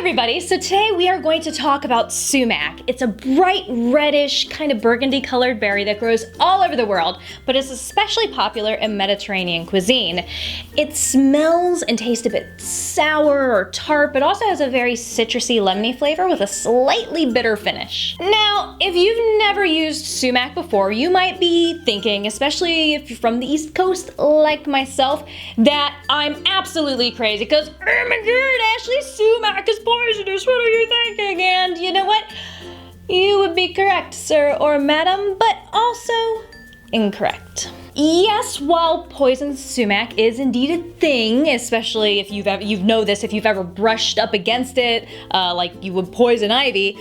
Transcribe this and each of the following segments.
everybody, so today we are going to talk about sumac. It's a bright reddish, kind of burgundy colored berry that grows all over the world, but is especially popular in Mediterranean cuisine. It smells and tastes a bit sour or tart, but also has a very citrusy lemony flavor with a slightly bitter finish. Now, if you've never used sumac before, you might be thinking, especially if you're from the East Coast like myself, that I'm absolutely crazy because, oh my god, Ashley, sumac is poisonous, what are you thinking? And you know what? You would be correct, sir or madam, but also incorrect. Yes, while poisoned sumac is indeed a thing, especially if you've ever brushed up against it, like you would poison ivy,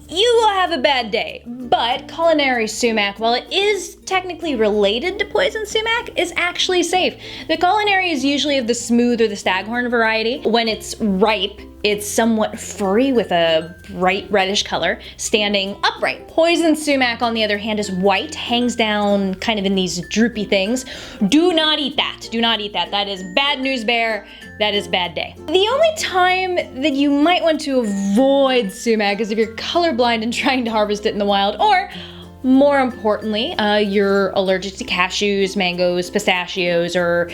you will have a bad day. But culinary sumac, while it is technically related to poison sumac, is actually safe. The culinary is usually of the smooth or the Staghorn variety. When it's ripe, it's somewhat furry with a bright reddish color, standing upright. Poison sumac, on the other hand, is white, hangs down kind of in these droopy things. Do not eat that. Do not eat that. That is bad news bear. That is bad day. The only time that you might want to avoid sumac is if you're colorblind and trying to harvest it in the wild, or more importantly, you're allergic to cashews, mangoes, pistachios, or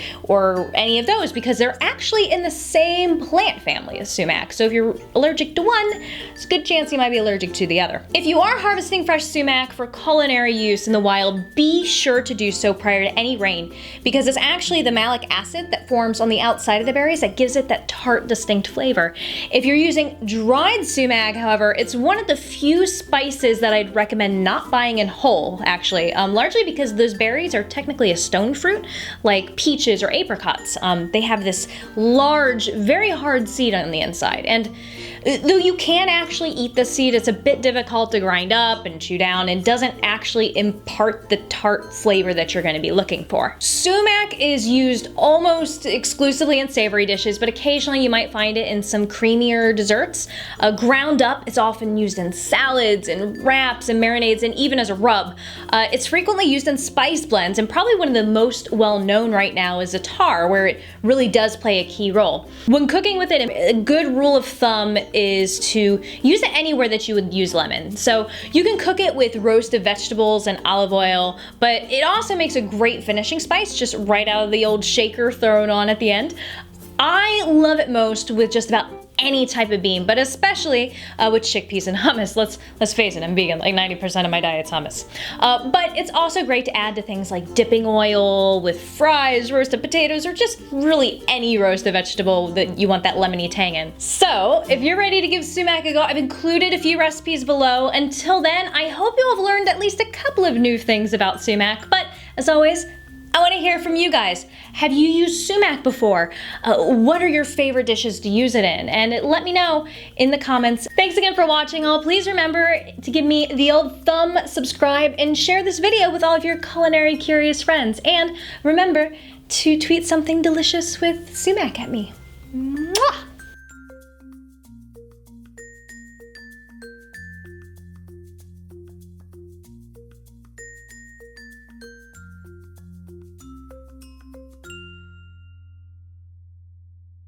any of those, because they're actually in the same plant family as sumac. So if you're allergic to one, there's a good chance you might be allergic to the other. If you are harvesting fresh sumac for culinary use in the wild, be sure to do so prior to any rain, because it's actually the malic acid that forms on the outside of the berries that gives it that tart, distinct flavor. If you're using dried sumac, however, it's one of the few spices that I'd recommend not buying in whole, actually, largely because those berries are technically a stone fruit, like peaches or apricots. They have this large, very hard seed on the inside, and though you can actually eat the seed, it's a bit difficult to grind up and chew down and doesn't actually impart the tart flavor that you're going to be looking for. Sumac is used almost exclusively in savory dishes, but occasionally you might find it in some creamier desserts. Ground up, it's often used in salads and wraps and marinades and even as a rub. It's frequently used in spice blends, and probably one of the most well-known right now is attar, where it really does play a key role. When cooking with it, a good rule of thumb is to use it anywhere that you would use lemon. So you can cook it with roasted vegetables and olive oil, but it also makes a great finishing spice, just right out of the old shaker thrown on at the end. I love it most with just about any type of bean, but especially with chickpeas and hummus. Let's face it, I'm vegan, like 90% of my diet's hummus. But it's also great to add to things like dipping oil, with fries, roasted potatoes, or just really any roasted vegetable that you want that lemony tang in. So if you're ready to give sumac a go, I've included a few recipes below. Until then, I hope you'll have learned at least a couple of new things about sumac, but as always, I want to hear from you guys. Have you used sumac before? What are your favorite dishes to use it in? And let me know in the comments. Thanks again for watching all. Please remember to give me the old thumb, subscribe, and share this video with all of your culinary curious friends. And remember to tweet something delicious with sumac at me. Mwah!